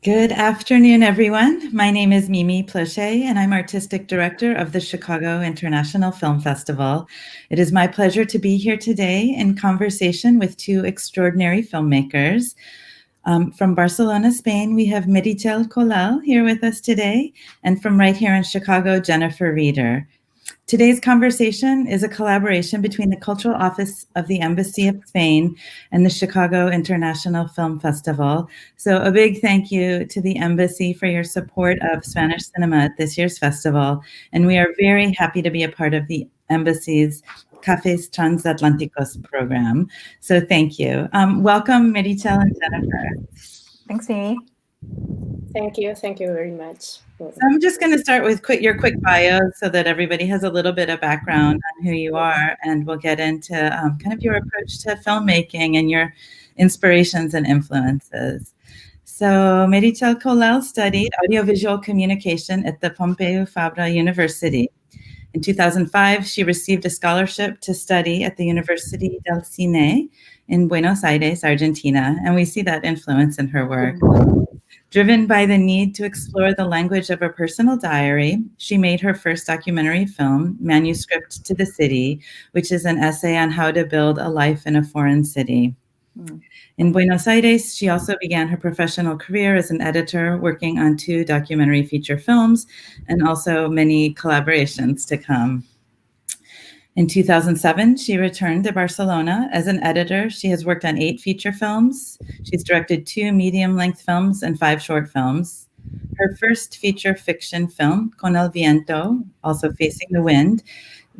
Good afternoon, everyone. My name is Mimi Plauché, and I'm Artistic Director of the Chicago International Film Festival. It is my pleasure to be here today in conversation with two extraordinary filmmakers. From Barcelona, Spain, we have Meritxell Colell here with us today, and from right here in Chicago, Jennifer Reeder. Today's conversation is a collaboration between the Cultural Office of the Embassy of Spain and the Chicago International Film Festival. So a big thank you to the Embassy for your support of Spanish cinema at this year's festival. And we are very happy to be a part of the Embassy's Cafés, transatlánticos program. So thank you. Welcome, Meritxell and Jennifer. Thanks, Mimi. Thank you very much. So I'm just going to start with your quick bios so that everybody has a little bit of background on who you are, and we'll get into kind of your approach to filmmaking and your inspirations and influences. So Meritxell Colell studied audiovisual communication at the Pompeu Fabra University. In 2005, she received a scholarship to study at the University del Cine in Buenos Aires, Argentina, and we see that influence in her work. Driven by the need to explore the language of her personal diary, she made her first documentary film, Manuscript to the City, which is an essay on how to build a life in a foreign city. In Buenos Aires, she also began her professional career as an editor, working on 2 documentary feature films and also many collaborations to come. In 2007, she returned to Barcelona as an editor. She has worked on 8 feature films. She's directed 2 medium-length films and 5 short films. Her first feature fiction film, Con el Viento, also Facing the Wind,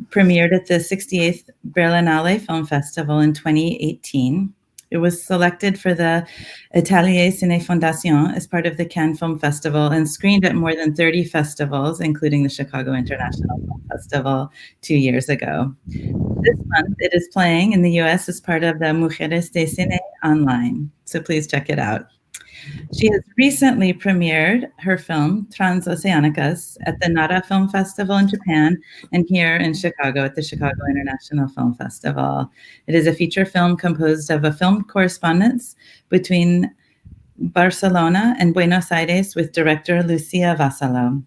premiered at the 68th Berlinale Film Festival in 2018. It was selected for the Atelier Ciné Fondation as part of the Cannes Film Festival and screened at more than 30 festivals, including the Chicago International Film Festival 2 years ago. This month, it is playing in the US as part of the Mujeres de Cine Online, so please check it out. She has recently premiered her film, Transoceánicas, at the Nara Film Festival in Japan and here in Chicago at the Chicago International Film Festival. It is a feature film composed of a film correspondence between Barcelona and Buenos Aires with director Lucia Vassallo.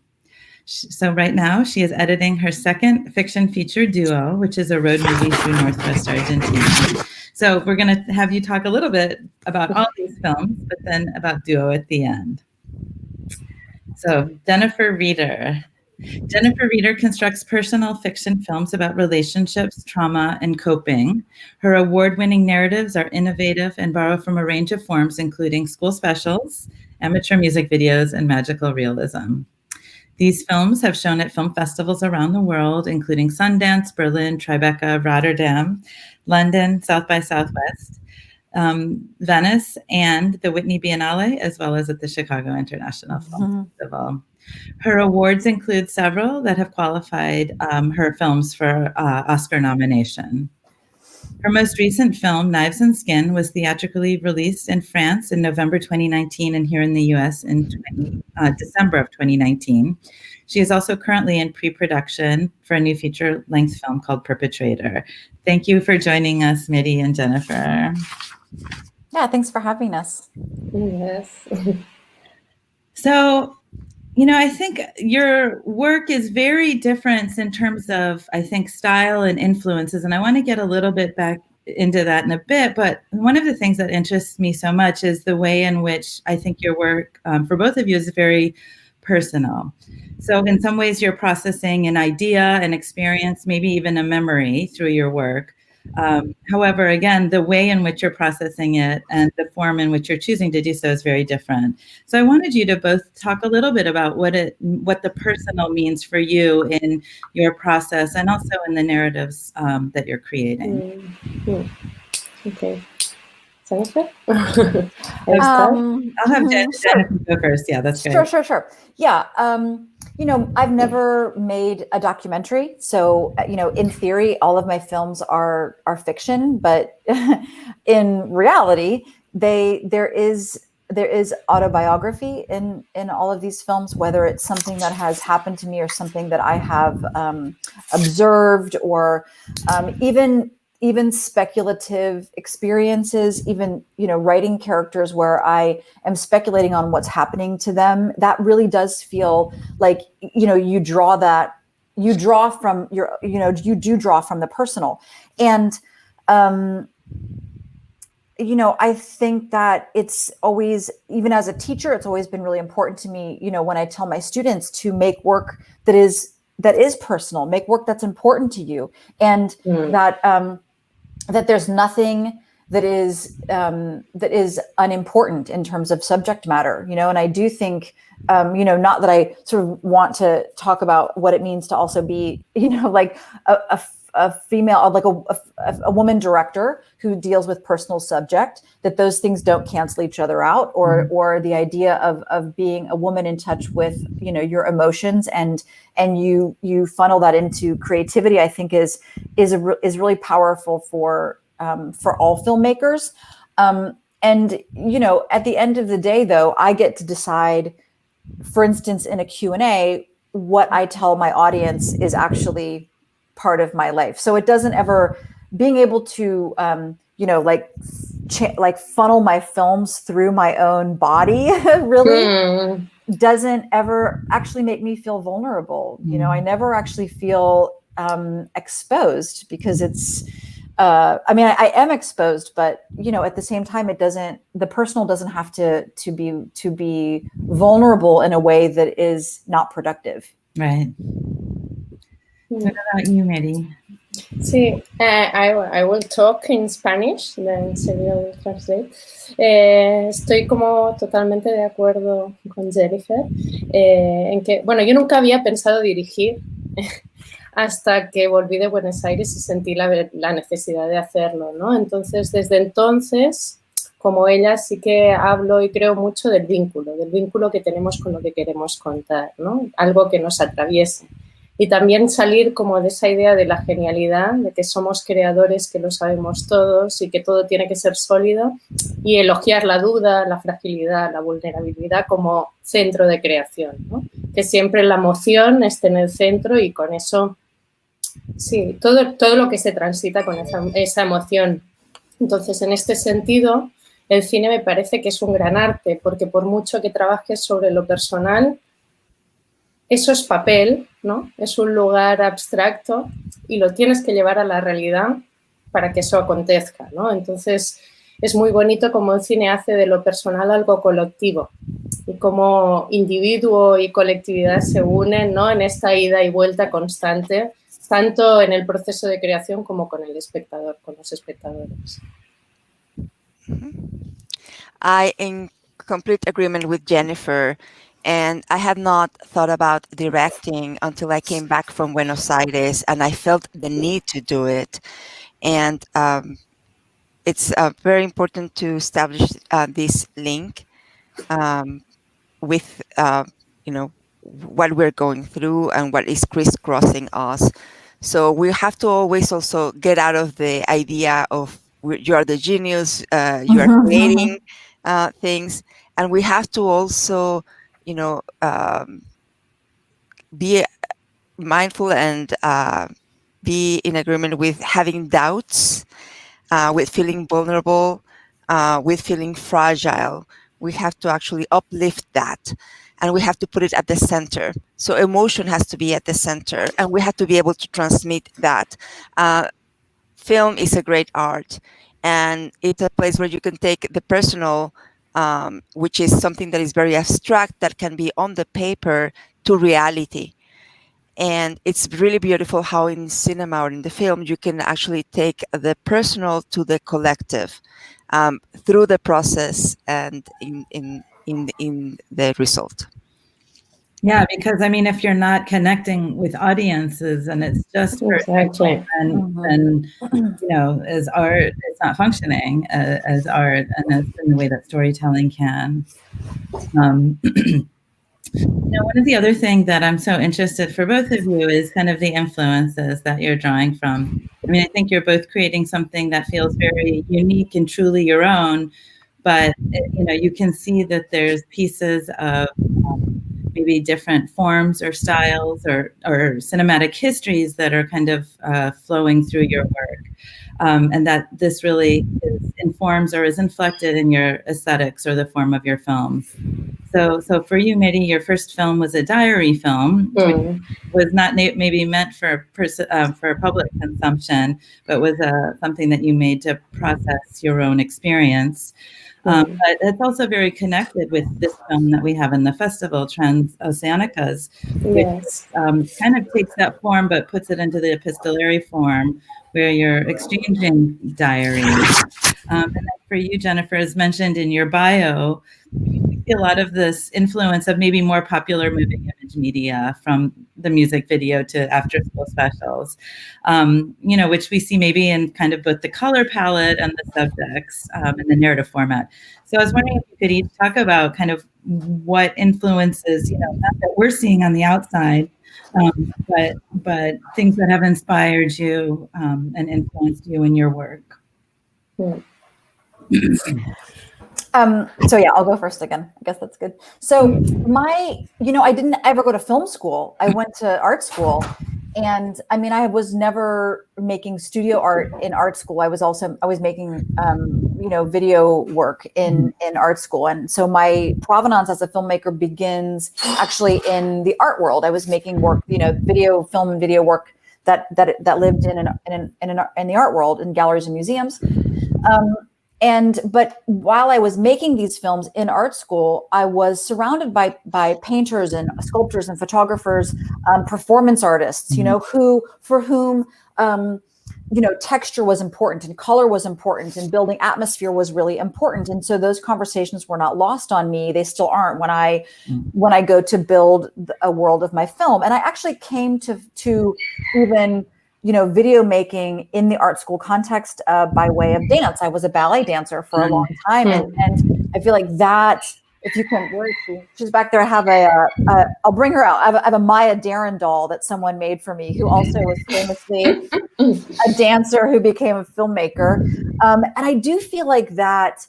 So right now, she is editing her second fiction feature, Duo, which is a road movie through Northwest Argentina. So we're going to have you talk a little bit about all these films, but then about Duo at the end. So Jennifer Reeder. Jennifer Reeder constructs personal fiction films about relationships, trauma, and coping. Her award-winning narratives are innovative and borrow from a range of forms, including school specials, amateur music videos, and magical realism. These films have shown at film festivals around the world, including Sundance, Berlin, Tribeca, Rotterdam, London, South by Southwest, Venice, and the Whitney Biennale, as well as at the Chicago International Film Festival. Her awards include several that have qualified her films for Oscar nomination. Her most recent film, Knives and Skin, was theatrically released in France in November 2019 and here in the US in December of 2019. She is also currently in pre-production for a new feature-length film called Perpetrator. Thank you for joining us, Miri and Jennifer. Yeah, thanks for having us. Yes. So, I think your work is very different in terms of, I think, style and influences. And I want to get a little bit back into that in a bit. But one of the things that interests me so much is the way in which I think your work for both of you is very personal. So in some ways, you're processing an idea, an experience, maybe even a memory through your work. However, again, the way in which you're processing it and the form in which you're choosing to do so is very different. So I wanted you to both talk a little bit about what the personal means for you in your process and also in the narratives that you're creating. Okay. Jennifer? I'll have Jennifer go first. Yeah, that's great. Sure. Yeah. I've never made a documentary. So, in theory, all of my films are fiction, but in reality, there is autobiography in all of these films, whether it's something that has happened to me or something that I have observed, or even even speculative experiences, even, writing characters where I am speculating on what's happening to them, that really does feel like, you draw from you do draw from the personal. And, I think that it's always, even as a teacher, it's always been really important to me, when I tell my students to make work that is personal, make work that's important to you, and that there's nothing that is unimportant in terms of subject matter, and I do think, not that I sort of want to talk about what it means to also be, like a female, like a woman director who deals with personal subject, that those things don't cancel each other out, or the idea of being a woman in touch with, your emotions, and you funnel that into creativity, I think is really powerful for all filmmakers. And, at the end of the day, though, I get to decide, for instance, in a Q&A, what I tell my audience is actually part of my life. So it doesn't ever, being able to, like funnel my films through my own body really doesn't ever actually make me feel vulnerable. I never actually feel exposed, because it's, I am exposed, but at the same time, the personal doesn't have to be vulnerable in a way that is not productive. Right. What about you, Mary? Sí, I will talk in Spanish, then Silvia will translate. Estoy como totalmente de acuerdo con Jennifer en que, bueno, yo nunca había pensado dirigir hasta que volví de Buenos Aires y sentí la necesidad de hacerlo, ¿no? Entonces, desde entonces, como ella, sí que hablo y creo mucho del vínculo que tenemos con lo que queremos contar, ¿no? Algo que nos atraviese. Y también salir como de esa idea de la genialidad, de que somos creadores, que lo sabemos todos y que todo tiene que ser sólido, y elogiar la duda, la fragilidad, la vulnerabilidad como centro de creación, ¿no? Que siempre la emoción esté en el centro, y con eso, sí, todo lo que se transita con esa emoción. Entonces, en este sentido, el cine me parece que es un gran arte, porque por mucho que trabajes sobre lo personal, eso es papel, ¿no? Es un lugar abstracto y lo tienes que llevar a la realidad para que eso acontezca, ¿no? Entonces, es muy bonito cómo el cine hace de lo personal algo colectivo, y cómo individuo y colectividad se unen, ¿no? En esta ida y vuelta constante, tanto en el proceso de creación como con el espectador, con los espectadores. I in complete agreement with Jennifer. And I had not thought about directing until I came back from Buenos Aires, and I felt the need to do it. And it's very important to establish this link with, what we're going through and what is crisscrossing us. So we have to always also get out of the idea of you are the genius, you are creating things, and we have to also be mindful and be in agreement with having doubts, with feeling vulnerable, with feeling fragile. We have to actually uplift that, and we have to put it at the center. So emotion has to be at the center, and we have to be able to transmit that. Film is a great art, and it's a place where you can take the personal, which is something that is very abstract, that can be on the paper, to reality. And it's really beautiful how in cinema or in the film, you can actually take the personal to the collective through the process and in the result. Yeah, because if you're not connecting with audiences and it's just Exactly. then as art, it's not functioning as art and as in the way that storytelling can. One of the other things that I'm so interested for both of you is kind of the influences that you're drawing from. I think you're both creating something that feels very unique and truly your own, but you can see that there's pieces of maybe different forms or styles or cinematic histories that are kind of flowing through your work. and that this really informs or is inflected in your aesthetics or the form of your films. So for you, Miri, your first film was a diary film, which was not maybe meant for public consumption, but was something that you made to process your own experience. But it's also very connected with this film that we have in the festival, Transoceánicas, which kind of takes that form but puts it into the epistolary form, where you're exchanging diaries. And then for you, Jennifer, as mentioned in your bio, you see a lot of this influence of maybe more popular moving image media, from the music video to after-school specials, which we see maybe in kind of both the color palette and the subjects and the narrative format. So I was wondering if you could each talk about kind of what influences, not that we're seeing on the outside, but things that have inspired you and influenced you in your work. So yeah, I'll go first again. I guess that's good. So I didn't ever go to film school. I went to art school, and I mean, I was never making studio art in art school. I was making, video work in art school. And so my provenance as a filmmaker begins actually in the art world. I was making work, film and video work that lived in the art world, in galleries and museums. But while I was making these films in art school, I was surrounded by painters and sculptors and photographers, performance artists, for whom, texture was important and color was important and building atmosphere was really important. And so those conversations were not lost on me. They still aren't when I go to build a world of my film. And I actually came to even video making in the art school context by way of dance. I was a ballet dancer for a long time. And I feel like that, if you can, where is she? She's back there. I have I'll bring her out. I have a Maya Deren doll that someone made for me, who also was famously a dancer who became a filmmaker. And I do feel like that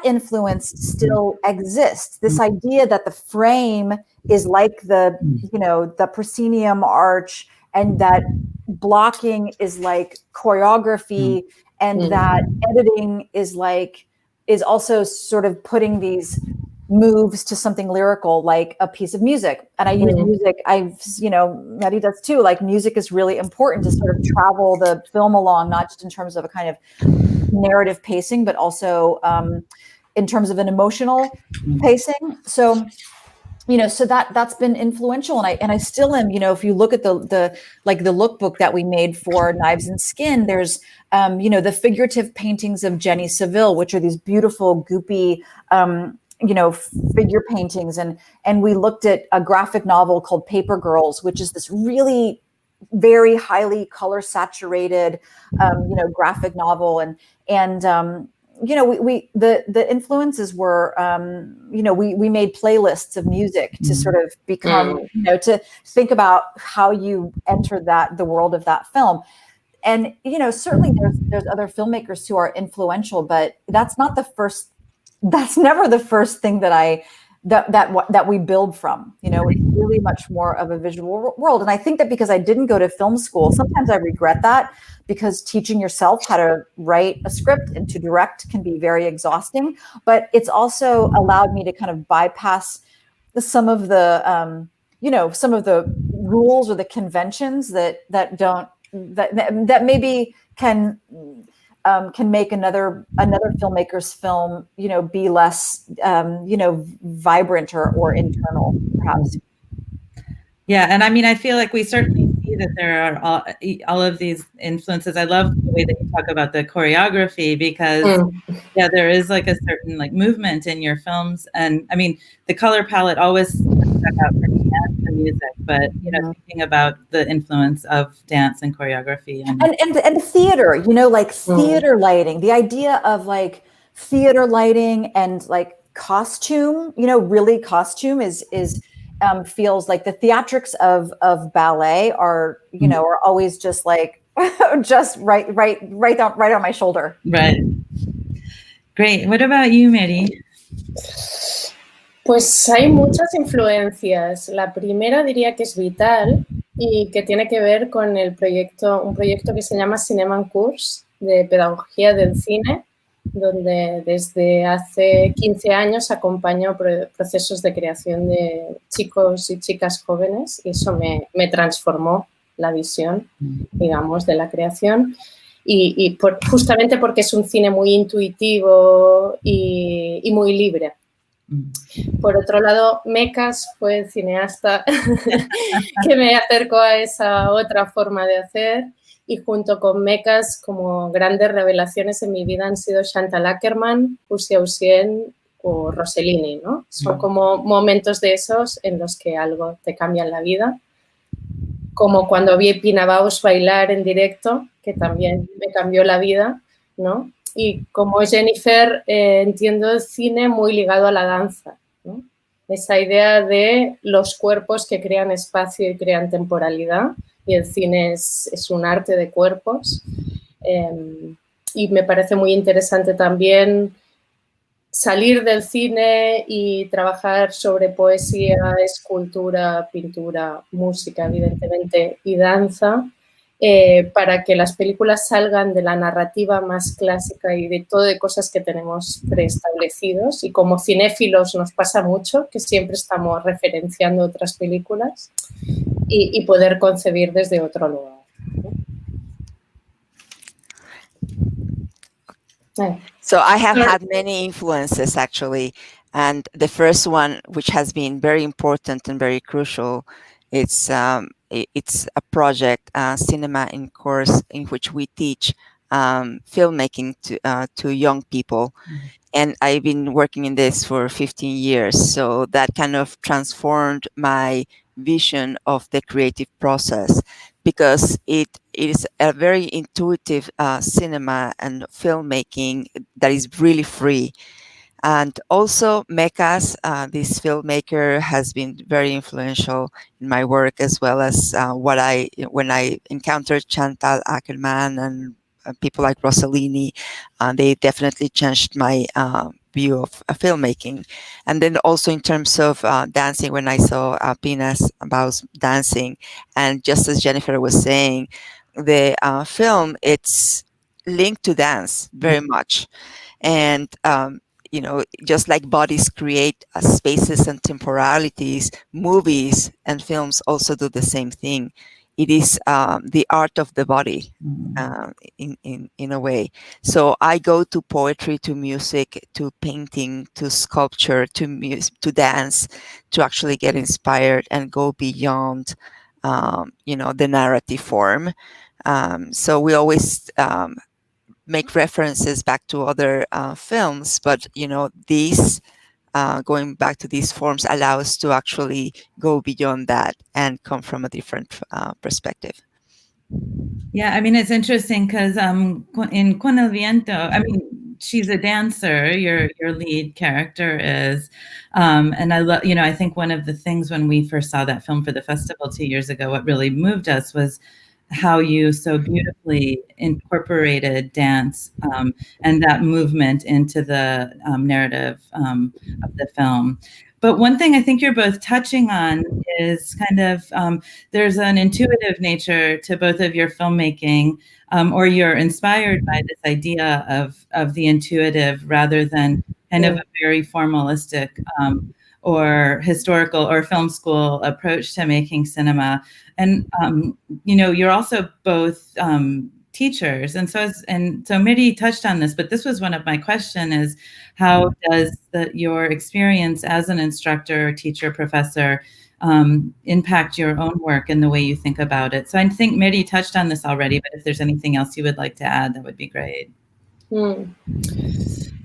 influence still exists. This idea that the frame is like the proscenium arch, and that blocking is like choreography, and that editing is also sort of putting these moves to something lyrical, like a piece of music. And I use music, Mary does too, like music is really important to sort of travel the film along, not just in terms of a kind of narrative pacing, but also in terms of an emotional pacing. So that's been influential, and I still am. If you look at the lookbook that we made for Knives and Skin, there's the figurative paintings of Jenny Saville, which are these beautiful goopy figure paintings, and we looked at a graphic novel called Paper Girls, which is this really very highly color saturated graphic novel, and the influences were, we made playlists of music to sort of become, to think about how you enter the world of that film. And, certainly there's other filmmakers who are influential, but that's never the first thing that we build from. It's really much more of a visual world. And I think that because I didn't go to film school, sometimes I regret that, because teaching yourself how to write a script and to direct can be very exhausting. But it's also allowed me to kind of bypass some of the rules or the conventions that maybe can make another filmmaker's film, be less, vibrant or internal, perhaps. Yeah, and I mean, I feel like we certainly see that there are all of these influences. I love the way that you talk about the choreography, because there is like a certain like movement in your films, and I mean, the color palette always stuck out for me as the music, but thinking about the influence of dance and choreography and theater, theater lighting, the idea of like theater lighting and like costume, really costume is feels like the theatrics of ballet are, are always just like, just right on my shoulder. Right. Great. What about you, Mary? Pues hay muchas influencias. La primera diría que es vital y que tiene que ver con un proyecto que se llama Cinema en Cours, de pedagogía del cine, donde desde hace 15 años acompaño procesos de creación de chicos y chicas jóvenes y eso me transformó la visión, digamos, de la creación. Y justamente porque es un cine muy intuitivo y muy libre. Por otro lado, Mecas fue el cineasta que me acercó a esa otra forma de hacer y junto con Mecas como grandes revelaciones en mi vida han sido Chantal Akerman, Usia Usien o Rossellini, ¿no? Son como momentos de esos en los que algo te cambia en la vida, como cuando vi Pina Bausch bailar en directo, que también me cambió la vida, ¿no? Y como Jennifer, entiendo el cine muy ligado a la danza, ¿no? Esa idea de los cuerpos que crean espacio y crean temporalidad, y el cine es un arte de cuerpos. Y me parece muy interesante también salir del cine y trabajar sobre poesía, escultura, pintura, música, evidentemente, y danza, para que las películas salgan de la narrativa más clásica y de todo de cosas que tenemos preestablecidos. Y como cinéfilos nos pasa mucho, que siempre estamos referenciando otras películas y poder concebir desde otro lugar. So I have had many influences actually, and the first one, which has been very important and very crucial, it's a project, Cinema in Course, in which we teach filmmaking to young people. And I've been working in this for 15 years. So that kind of transformed my vision of the creative process, because it is a very intuitive cinema and filmmaking that is really free. And also Mecas, this filmmaker, has been very influential in my work, as well as when I encountered Chantal Ackerman and people like Rossellini, they definitely changed my view of filmmaking. And then also in terms of dancing, when I saw Pina's about dancing, and just as Jennifer was saying, the film, it's linked to dance very much. And just like bodies create spaces and temporalities, movies and films also do the same thing. It is the art of the body, in a way. So I go to poetry, to music, to painting, to sculpture, to dance, to actually get inspired and go beyond, the narrative form. So we always make references back to other films, but these going back to these forms allow us to actually go beyond that and come from a different perspective. Yeah, I mean, it's interesting because in Con el Viento, I mean, she's a dancer, your lead character is, and I love, I think one of the things when we first saw that film for the festival 2 years ago, what really moved us was how you so beautifully incorporated dance and that movement into the narrative of the film. But one thing I think you're both touching on is kind of there's an intuitive nature to both of your filmmaking, or you're inspired by this idea of the intuitive rather than kind of a very formalistic or historical or film school approach to making cinema. And you're also both teachers, and so Miri touched on this, but this was one of my question: is how does your experience as an instructor, teacher, professor impact your own work and the way you think about it? So I think Miri touched on this already, but if there's anything else you would like to add, that would be great.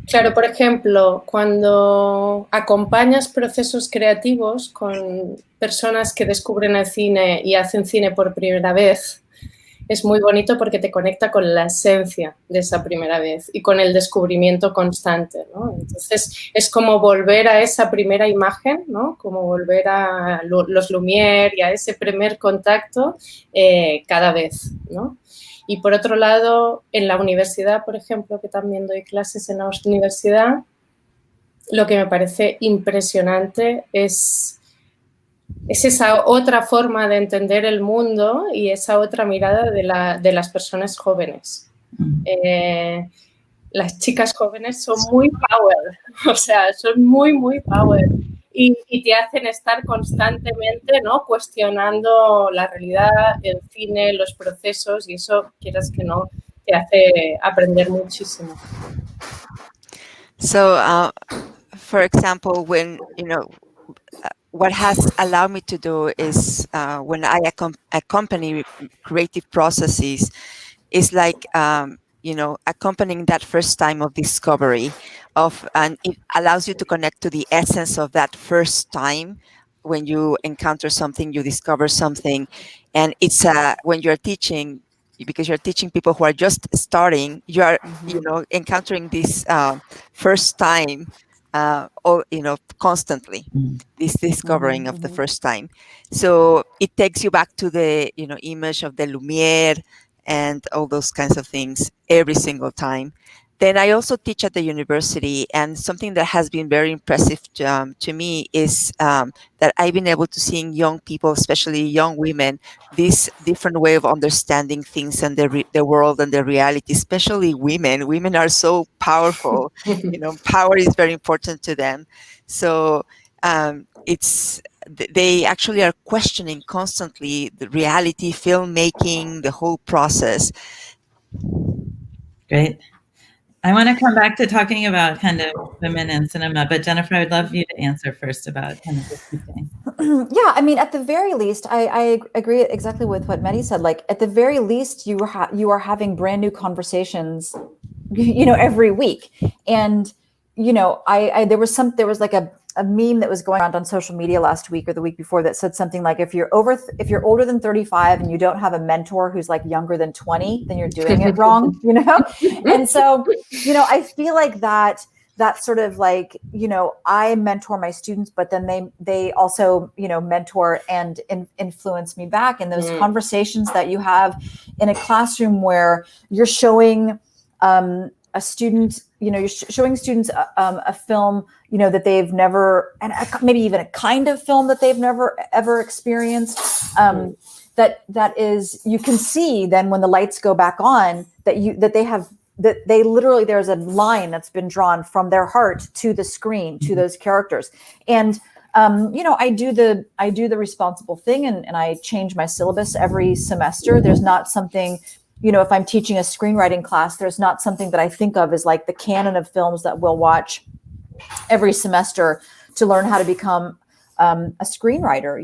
Claro, por ejemplo, cuando acompañas procesos creativos con personas que descubren el cine y hacen cine por primera vez, es muy bonito porque te conecta con la esencia de esa primera vez y con el descubrimiento constante, ¿no? Entonces, es como volver a esa primera imagen, ¿no? Como volver a los Lumière y a ese primer contacto cada vez, ¿no? Y por otro lado, en la universidad, por ejemplo, que también doy clases en la universidad, lo que me parece impresionante es esa otra forma de entender el mundo y esa otra mirada de las personas jóvenes, Las chicas jóvenes son muy power, o sea, son muy, muy power. Y te hacen estar constantemente, ¿no?, cuestionando la realidad, el cine, los procesos, y eso, quieras que no, te hace aprender muchísimo. So, for example, when, what has allowed me to do is when I accompany creative processes, is like accompanying that first time of discovery and it allows you to connect to the essence of that first time when you encounter something, you discover something. And it's when you're teaching, because you're teaching people who are just starting, you are encountering this first time, or constantly, this discovering of the first time. So it takes you back to the image of the Lumiere and all those kinds of things every single time. Then I also teach at the university, and something that has been very impressive to me is that I've been able to see in young people, especially young women, this different way of understanding things and the world and the reality. Especially women. Women are so powerful. Power is very important to them. So they actually are questioning constantly the reality, filmmaking, the whole process. Great. I want to come back to talking about kind of women in cinema, but Jennifer, I would love you to answer first about kind of the teaching. Yeah, I mean, at the very least, I agree exactly with what Mehdi said. Like, at the very least, you are having brand new conversations, every week. And there was like a meme that was going around on social media last week or the week before that said something like, if you're older than 35 and you don't have a mentor who's like younger than 20, then you're doing it wrong, And so, I feel like that sort of like, I mentor my students, but then they also, mentor and influence me back. And those conversations that you have in a classroom where you're showing a student, you're showing students a film, that they've never, and maybe even a kind of film that they've never ever experienced. That is, you can see then when the lights go back on that they literally, there's a line that's been drawn from their heart to the screen, to those characters. And I do the responsible thing, and I change my syllabus every semester. There's not something, if I'm teaching a screenwriting class, there's not something that I think of as like the canon of films that we'll watch every semester to learn how to become a screenwriter.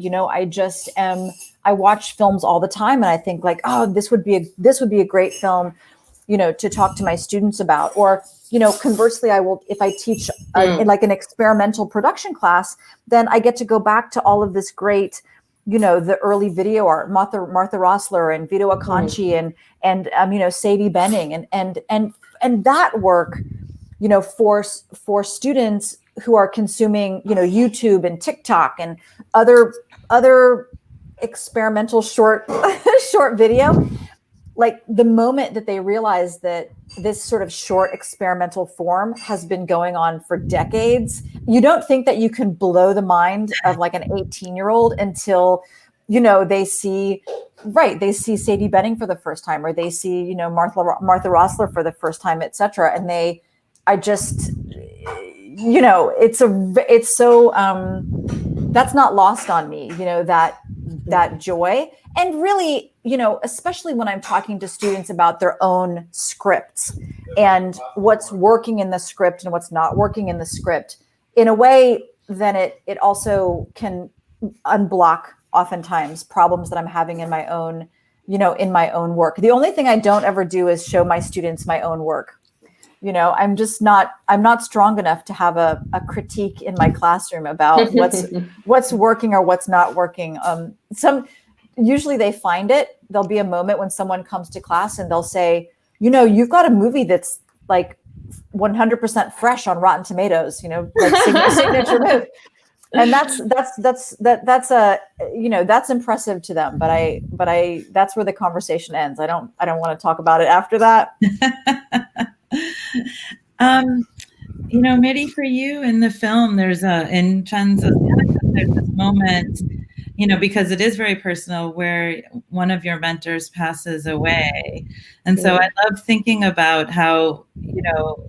I watch films all the time, and I think like, oh, this would be a great film, to talk to my students about. Or, conversely, I will, if I teach in like an experimental production class, then I get to go back to all of this great, the early video art, Martha Rossler and Vito Acconci and Sadie Benning and that work, for students who are consuming, YouTube and TikTok and other experimental short video. Like, the moment that they realize that this sort of short experimental form has been going on for decades, you don't think that you can blow the mind of like an 18-year-old until, they see Sadie Benning for the first time, or they see, Martha Rossler for the first time, etc. And it's so, that's not lost on me, that joy. And really, especially when I'm talking to students about their own scripts and what's working in the script and what's not working in the script, in a way, then it also can unblock oftentimes problems that I'm having in my own, in my own work. The only thing I don't ever do is show my students my own work. I'm not strong enough to have a critique in my classroom about what's working or what's not working. Usually they find it. There'll be a moment when someone comes to class and they'll say, you've got a movie that's like 100% fresh on Rotten Tomatoes, like signature move. And that's impressive to them. But I that's where the conversation ends. I don't want to talk about it after that. Mehdi, for you in the film, there's in Transoceánicas, there's this moment because it is very personal, where one of your mentors passes away. And so I love thinking about how,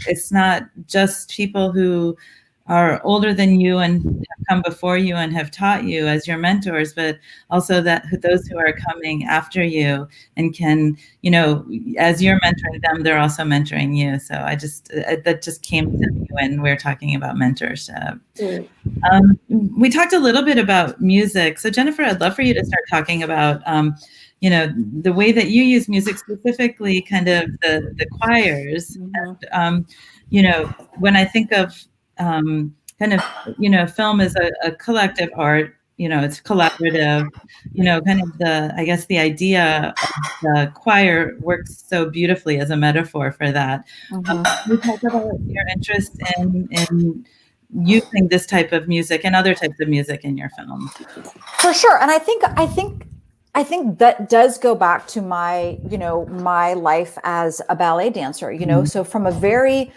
it's not just people who are older than you and have come before you and have taught you as your mentors, but also that those who are coming after you and can, as you're mentoring them, they're also mentoring you. So that just came to me when we were talking about mentorship. We talked a little bit about music. So Jennifer, I'd love for you to start talking about, the way that you use music, specifically kind of the choirs. And, when I think of kind of, film is a collective art, it's collaborative, kind of I guess the idea of the choir works so beautifully as a metaphor for that. Can you talk about your interest in using this type of music and other types of music in your film? For sure. And I think that does go back to my, my life as a ballet dancer, so from a very,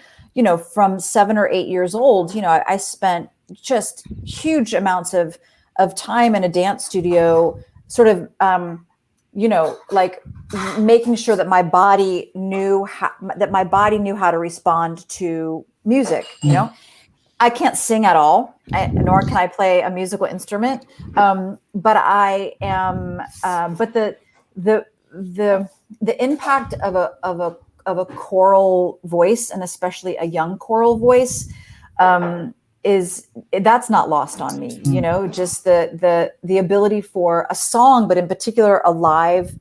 from 7 or 8 years old, I spent just huge amounts of time in a dance studio, sort of, like making sure that my body knew how to respond to music, I can't sing at all, nor can I play a musical instrument. But I am. But the impact of a choral voice, and especially a young choral voice, that's not lost on me. Just the ability for a song, but in particular a live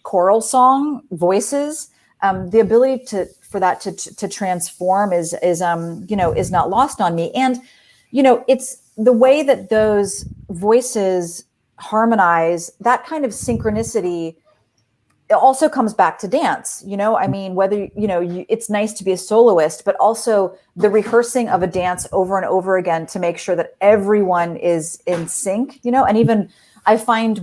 choral song, voices. The ability for that to transform is not lost on me. And, it's the way that those voices harmonize, that kind of synchronicity. It also comes back to dance, I mean, whether, it's nice to be a soloist, but also the rehearsing of a dance over and over again to make sure that everyone is in sync, and even I find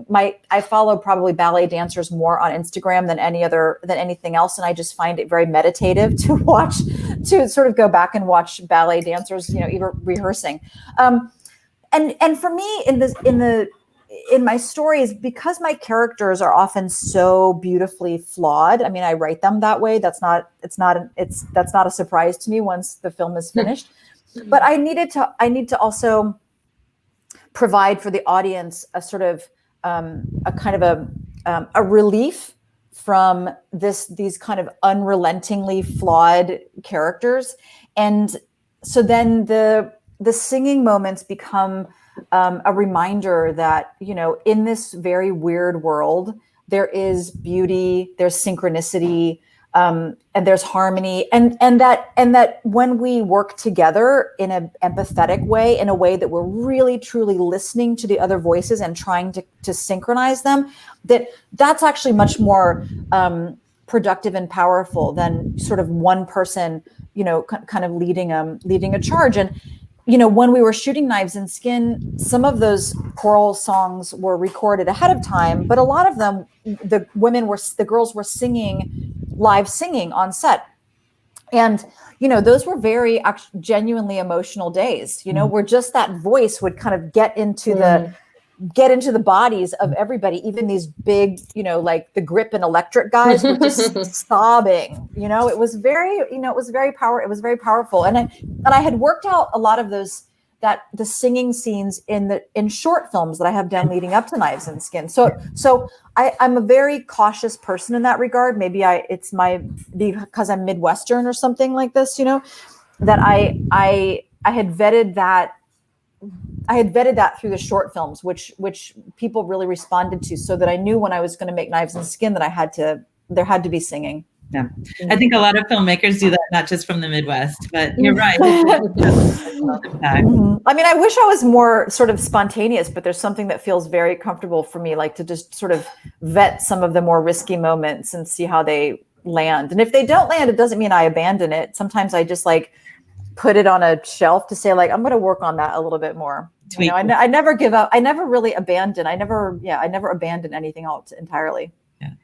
I follow probably ballet dancers more on Instagram than anything else. And I just find it very meditative to sort of go back and watch ballet dancers, even rehearsing. And for me in my stories, because my characters are often so beautifully flawed. I mean, I write them that way. That's not a surprise to me once the film is finished, but I need to also provide for the audience a sort of a kind of a relief from these kind of unrelentingly flawed characters. And so then the singing moments become a reminder that, in this very weird world, there is beauty, there's synchronicity, and there's harmony, and that when we work together in an empathetic way, in a way that we're really truly listening to the other voices and trying to synchronize them, that's actually much more productive and powerful than sort of one person, kind of leading a charge. And when we were shooting Knives and Skin, some of those choral songs were recorded ahead of time, but a lot of them, the girls were live singing on set. And, those were very genuinely emotional days, where just that voice would kind of get into the bodies of everybody, even these big, like the Grip and Electric guys were just sobbing. It was very powerful. And I had worked out a lot of the singing scenes in short films that I have done leading up to Knives and Skin. So I'm a very cautious person in that regard. Maybe because I'm Midwestern or something like this, that I had vetted that. I had vetted that through the short films, which people really responded to, so that I knew when I was going to make Knives and Skin that there had to be singing. Yeah, I think a lot of filmmakers do that, not just from the Midwest, but you're right. I mean, I wish I was more sort of spontaneous, but there's something that feels very comfortable for me, like to just sort of vet some of the more risky moments and see how they land. And if they don't land, it doesn't mean I abandon it. Sometimes I just put it on a shelf to say, I'm going to work on that a little bit more. I never give up. I never really abandon. I never abandon anything else entirely. Yeah.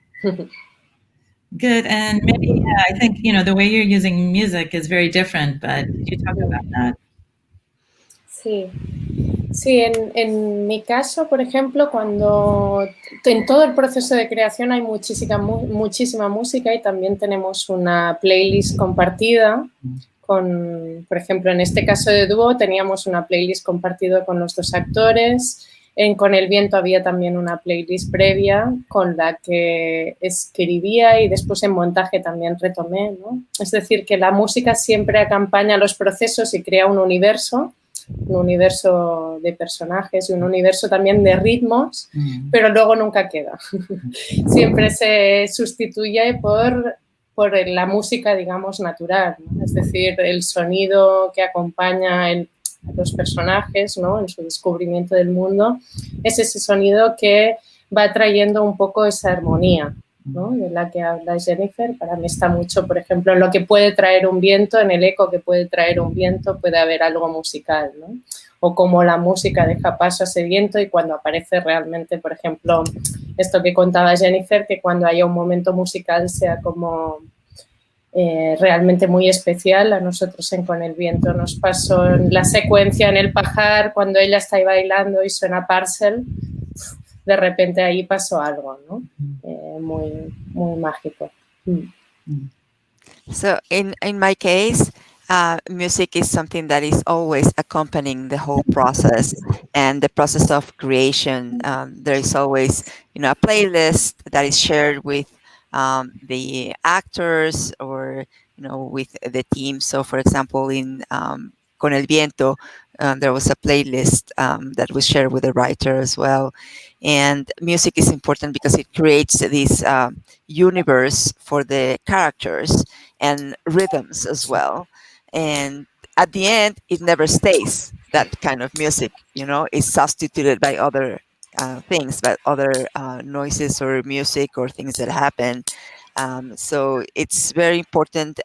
Good. And maybe, I think, the way you're using music is very different, but could you talk about that? Sí. Sí, en mi caso, por ejemplo, cuando en todo el proceso de creación hay muchísima música y también tenemos una playlist compartida con, por ejemplo, en este caso de dúo teníamos una playlist compartida con los dos actores. Con El viento había también una playlist previa con la que escribía y después en montaje también retomé, ¿no? Es decir, que la música siempre acompaña los procesos y crea un universo de personajes y un universo también de ritmos, pero luego nunca queda. Siempre se sustituye por la música, digamos, natural, ¿no? Es decir, el sonido que acompaña a los personajes, ¿no? En su descubrimiento del mundo, es ese sonido que va trayendo un poco esa armonía, ¿no? De la que habla Jennifer. Para mí está mucho, por ejemplo, en lo que puede traer un viento, en el eco que puede traer un viento puede haber algo musical, ¿no? O como la música deja paso a ese viento y cuando aparece realmente, por ejemplo, esto que contaba Jennifer, que cuando haya un momento musical sea como realmente muy especial. A nosotros en Con el viento nos pasó en la secuencia en el pajar, cuando ella está ahí bailando y suena Parcel, de repente ahí pasó algo, ¿no? Muy, muy mágico. So in my case, music is something that is always accompanying the whole process and the process of creation. There is always, a playlist that is shared with the actors or, with the team. So, for example, in Con el Viento, there was a playlist that was shared with the writer as well. And music is important because it creates this universe for the characters and rhythms as well. And at the end, it never stays that kind of music, it's substituted by other things, by other noises or music or things that happen. So it's very important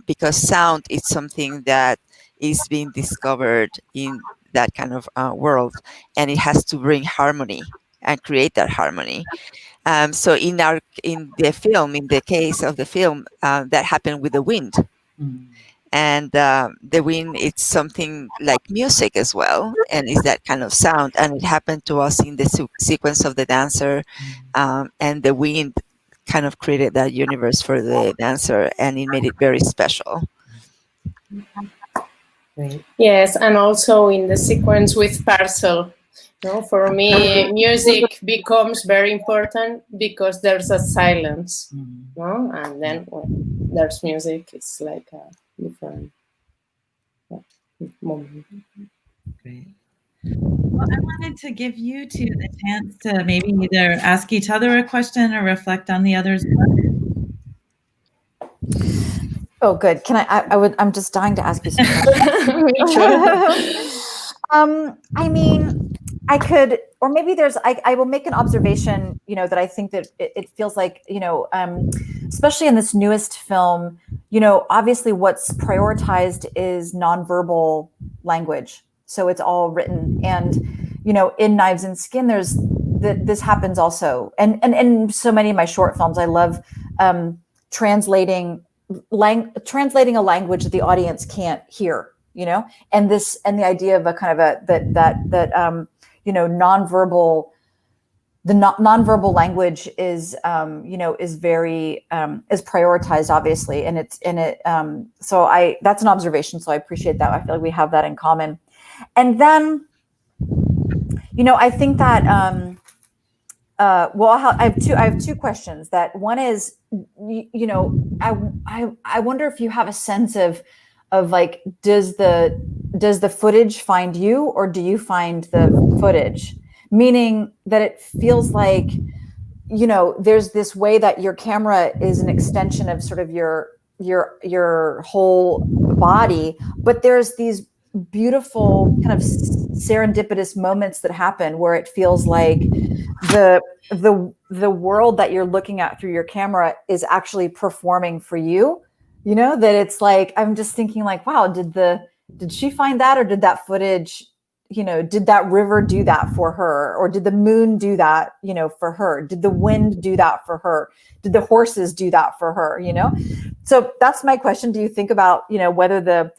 because sound is something that is being discovered in that kind of world, and it has to bring harmony and create that harmony. So in the case of the film, that happened with the wind. And the wind, it's something like music as well, and is that kind of sound. And it happened to us in the sequence of the dancer, and the wind kind of created that universe for the dancer, and it made it very special. Great. Yes, and also in the sequence with Parcel. For me, music becomes very important because there's a silence, and then there's music. It's like a different moment. Great. Well, I wanted to give you two the chance to maybe either ask each other a question or reflect on the other's work. Oh, good. Can I'm just dying to ask you some questions. I mean, I could, or maybe I will make an observation, that I think that it feels like, especially in this newest film, obviously what's prioritized is nonverbal language. So it's all written. And, in Knives and Skin, this happens also. And so many of my short films, I love translating a language that the audience can't hear, and the idea of a kind of nonverbal language is very is prioritized, obviously, and that's an observation. So I appreciate that. I feel like we have that in common. And then, I think that I have two questions. That one is, I wonder if you have a sense of like, does the footage find you, or do you find the footage? Meaning that it feels like, there's this way that your camera is an extension of sort of your whole body, but there's these beautiful kind of serendipitous moments that happen where it feels like the world that you're looking at through your camera is actually performing for you. That it's like, I'm just thinking like, wow, did she find that, or did that footage, did that river do that for her, or did the moon do that, for her? Did the wind do that for her? Did the horses do that for her? So that's my question. Do you think about, whether the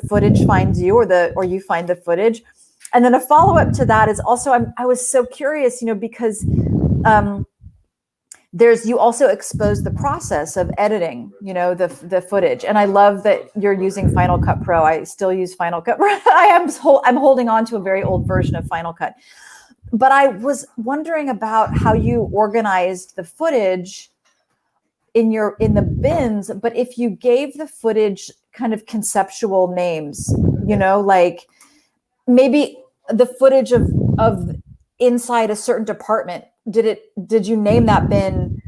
footage finds you, or you find the footage? And then a follow-up to that is also, I was so curious, because you also expose the process of editing, the footage. And I love that you're using Final Cut Pro. I still use Final Cut Pro. I'm holding on to a very old version of Final Cut. But I was wondering about how you organized the footage in the bins, but if you gave the footage kind of conceptual names, like maybe the footage of inside a certain department, did you name that bin,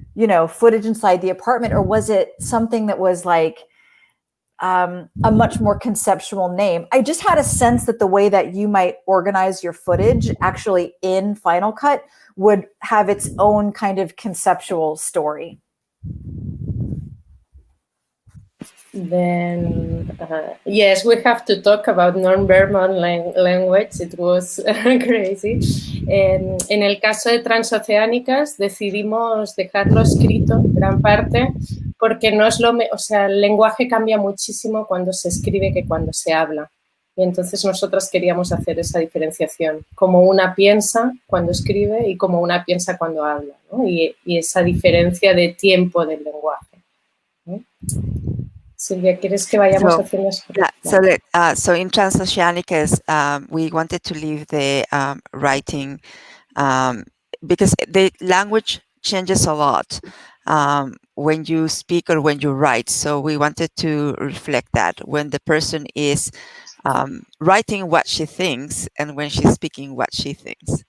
footage inside the apartment, or was it something that was like a much more conceptual name? I just had a sense that the way that you might organize your footage actually in Final Cut would have its own kind of conceptual story. Then, yes, we have to talk about non-verbal language. It was crazy. En el caso de Transoceánicas decidimos dejarlo escrito, gran parte, porque no es o sea, el lenguaje cambia muchísimo cuando se escribe que cuando se habla. Y entonces nosotros queríamos hacer esa diferenciación, como una piensa cuando escribe y como una piensa cuando habla, ¿no? Y esa diferencia de tiempo del lenguaje, ¿no? Silvia, ¿quieres que vayamos haciendo eso? Yeah, so in Transoceánicas, we wanted to leave the writing because the language changes a lot when you speak or when you write. So we wanted to reflect that when the person is writing what she thinks and when she's speaking what she thinks.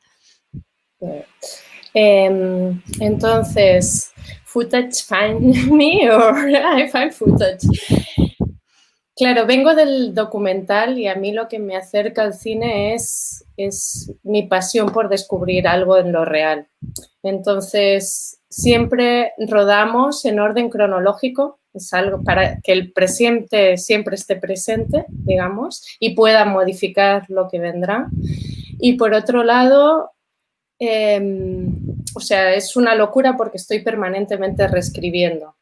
Entonces, footage find me or I find footage. Claro, vengo del documental y a mí lo que me acerca al cine es mi pasión por descubrir algo en lo real. Entonces, siempre rodamos en orden cronológico, es algo para que el presente siempre esté presente, digamos, y pueda modificar lo que vendrá. Y por otro lado, o sea, es una locura porque estoy permanentemente reescribiendo.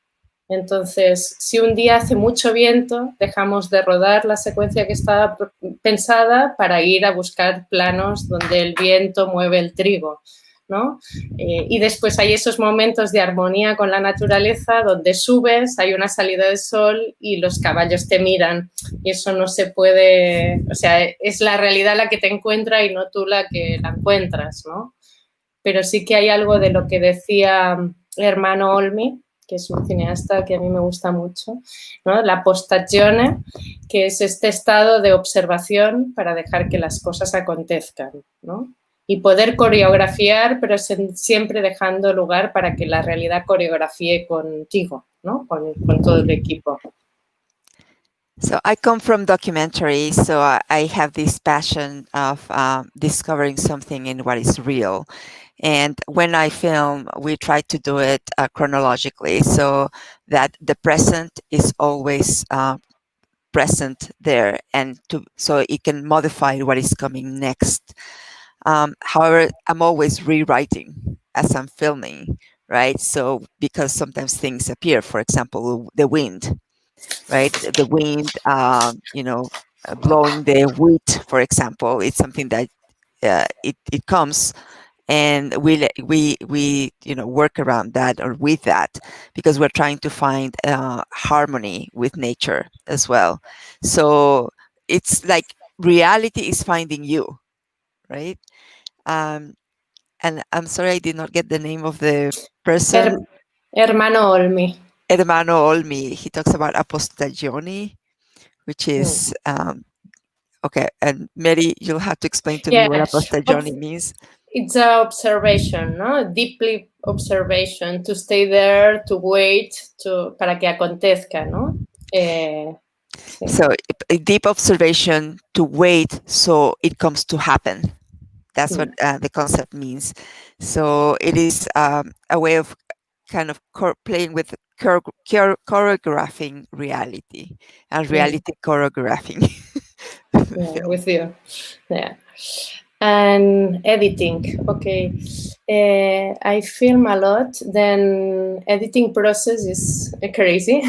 Entonces, si un día hace mucho viento, dejamos de rodar la secuencia que estaba pensada para ir a buscar planos donde el viento mueve el trigo, ¿no? Y después hay esos momentos de armonía con la naturaleza donde subes, hay una salida de sol y los caballos te miran. Y eso no se puede, o sea, es la realidad la que te encuentra y no tú la que la encuentras, ¿no? Pero sí que hay algo de lo que decía Hermano Olmi, que es un cineasta que a mí me gusta mucho, ¿no? La postagione, que es este estado de observación para dejar que las cosas acontezcan, ¿no? Y poder coreografiar, pero siempre dejando lugar para que la realidad coreografíe contigo, ¿no? Con todo el equipo. So I come from documentary, so I have this passion of discovering something in what is real. And when I film, we try to do it chronologically so that the present is always present there, and so it can modify what is coming next. However, I'm always rewriting as I'm filming, right? So because sometimes things appear, for example, the wind, right? The wind, blowing the wheat, for example, it's something that it comes. And we work around that or with that because we're trying to find harmony with nature as well. So it's like reality is finding you, right? And I'm sorry I did not get the name of the person. Hermano Olmi. Hermano Olmi. He talks about apostagione, which is okay. And Mary, you'll have to explain to me what apostagione means. It's an observation, no? Deeply observation, to stay there, to wait, para que acontezca, ¿no? Sí. So a deep observation to wait so it comes to happen. That's what the concept means. So it is a way of kind of playing with choreographing reality and reality choreographing. Yeah, with you. Yeah. And editing, okay. I film a lot, then editing process is crazy.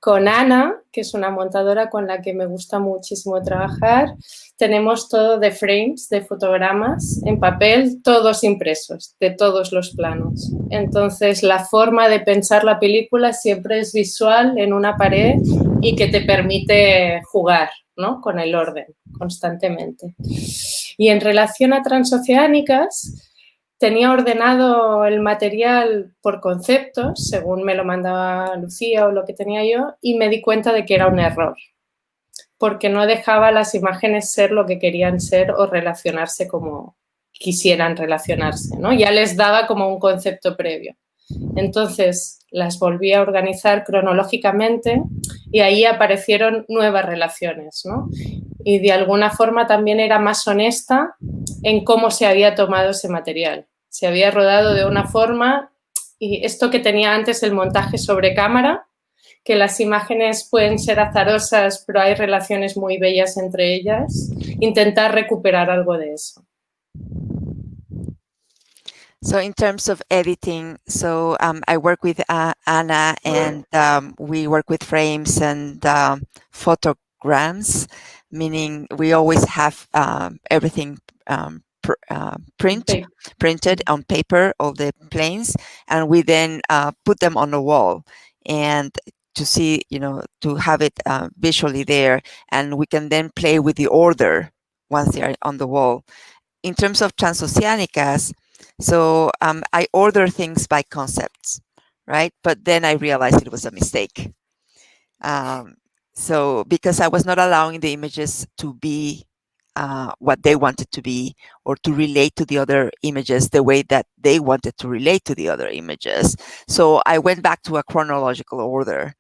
Con Ana, que es una montadora con la que me gusta muchísimo trabajar, tenemos todo de frames, de fotogramas en papel, todos impresos, de todos los planos. Entonces, la forma de pensar la película siempre es visual en una pared y que te permite jugar, ¿no?, con el orden constantemente. Y en relación a Transoceánicas, tenía ordenado el material por conceptos, según me lo mandaba Lucía o lo que tenía yo, y me di cuenta de que era un error, porque no dejaba las imágenes ser lo que querían ser o relacionarse como quisieran relacionarse, ¿no? Ya les daba como un concepto previo. Entonces las volví a organizar cronológicamente y ahí aparecieron nuevas relaciones, ¿no? Y de alguna forma también era más honesta en cómo se había tomado ese material. Se había rodado de una forma, y esto que tenía antes el montaje sobre cámara, que las imágenes pueden ser azarosas, pero hay relaciones muy bellas entre ellas, intentar recuperar algo de eso. So in terms of editing, so I work with Anna, and we work with frames and photograms, meaning we always have everything printed on paper, all the planes, and we then put them on the wall, and to see, to have it visually there, and we can then play with the order once they are on the wall. In terms of Transoceánicas, so I order things by concepts, right? But then I realized it was a mistake. So because I was not allowing the images to be what they wanted to be, or to relate to the other images the way that they wanted to relate to the other images. So I went back to a chronological order.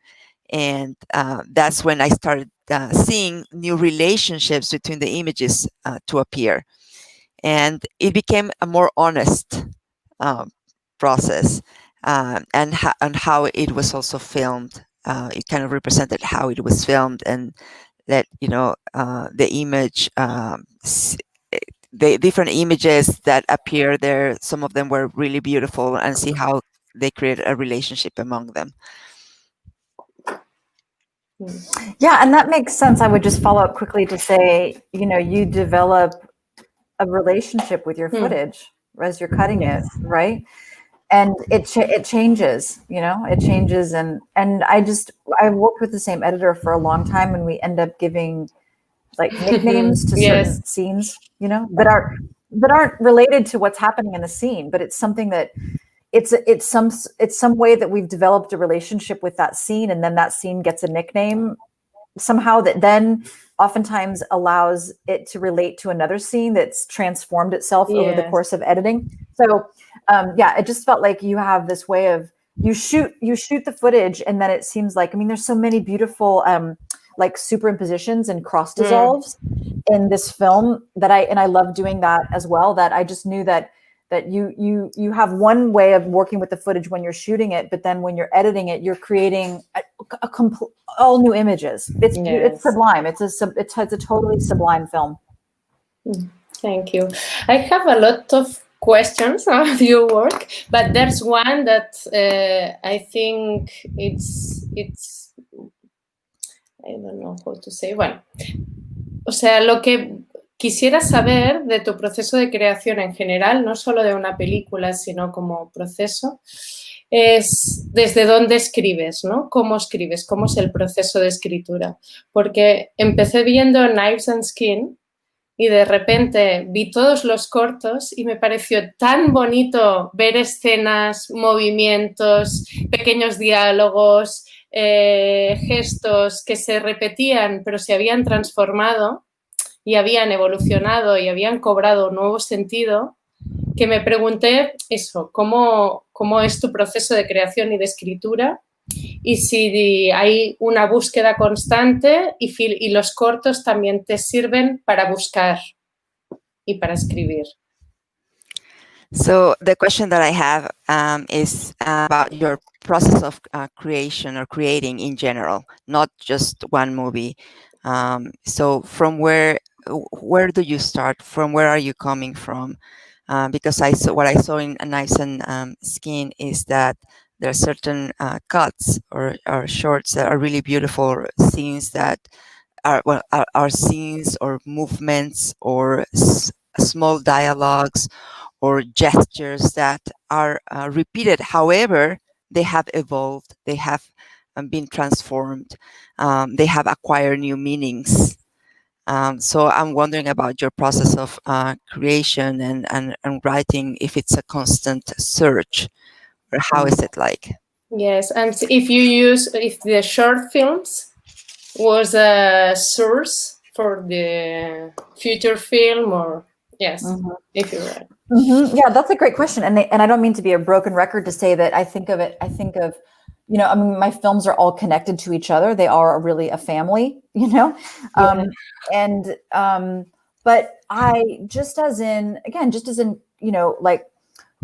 And that's when I started seeing new relationships between the images to appear. And it became a more honest process, and how it was also filmed. It kind of represented how it was filmed, and that the image, the different images that appear there, some of them were really beautiful, and see how they create a relationship among them. Yeah, and that makes sense. I would just follow up quickly to say, you develop a relationship with your footage as you're cutting it, right? And it changes, it changes. And I worked with the same editor for a long time, and we end up giving like nicknames to certain scenes, that aren't related to what's happening in the scene, but it's something that it's some way that we've developed a relationship with that scene, and then that scene gets a nickname somehow that then oftentimes allows it to relate to another scene that's transformed itself over the course of editing. So it just felt like you have this way of you shoot the footage, and then it seems like, there's so many beautiful like superimpositions and cross dissolves in this film that I love doing that as well, that I just knew that you have one way of working with the footage when you're shooting it, but then when you're editing it, you're creating all new images. It's sublime. It's a totally sublime film. Thank you. I have a lot of questions of your work, but there's one that I think it's I don't know how to say. Bueno, o sea, lo que quisiera saber de tu proceso de creación en general, no solo de una película, sino como proceso, es desde dónde escribes, ¿no? ¿Cómo escribes? ¿Cómo es el proceso de escritura? Porque empecé viendo Knives and Skin y de repente vi todos los cortos y me pareció tan bonito ver escenas, movimientos, pequeños diálogos, gestos que se repetían pero se habían transformado y habían evolucionado y habían cobrado un nuevo sentido, que me pregunté eso, ¿cómo es tu proceso de creación y de escritura? Y si hay una búsqueda constante y los cortos también te sirven para buscar y para escribir. So the question that I have is about your process of creation or creating in general, not just one movie. So from where do you start? From where are you coming from? because what I saw in Knives and Skin is that there are certain cuts or shorts that are really beautiful scenes that are scenes or movements or small dialogues or gestures that are repeated. However, they have evolved, they have been transformed, they have acquired new meanings. So I'm wondering about your process of creation and writing, if it's a constant search or how is it like? Yes, and if the short films was a source for the future film, or yes, if you're right. Yeah, that's a great question, and I don't mean to be a broken record to say that I think of, you know, I mean, my films are all connected to each other. They are really a family, you know, but I just as in, you know, like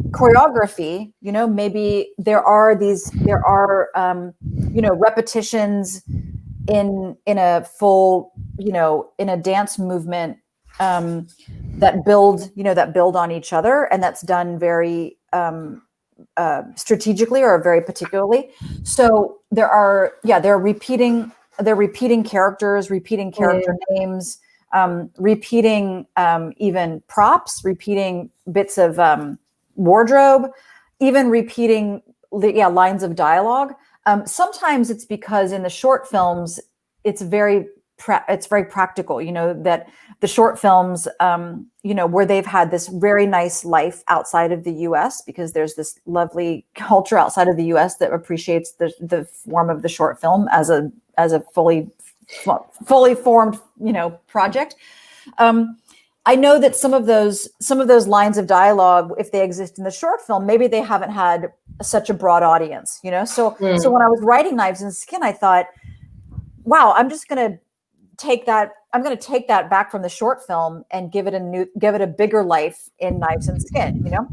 choreography, you know, maybe there are you know, repetitions in a full, you know, in a dance movement that build on each other, and that's done very strategically or very particularly. So they're repeating characters, repeating character names, repeating even props, repeating bits of wardrobe, even repeating lines of dialogue. Sometimes it's because in the short films, it's very practical, you know, that the short films, you know, where they've had this very nice life outside of the US, because there's this lovely culture outside of the US that appreciates the form of the short film as a fully formed, you know, project. I know that some of those lines of dialogue, if they exist in the short film, maybe they haven't had such a broad audience, you know? So when I was writing Knives and Skin, I thought, wow, I'm going to take that back from the short film and give it a bigger life in Knives and Skin, you know?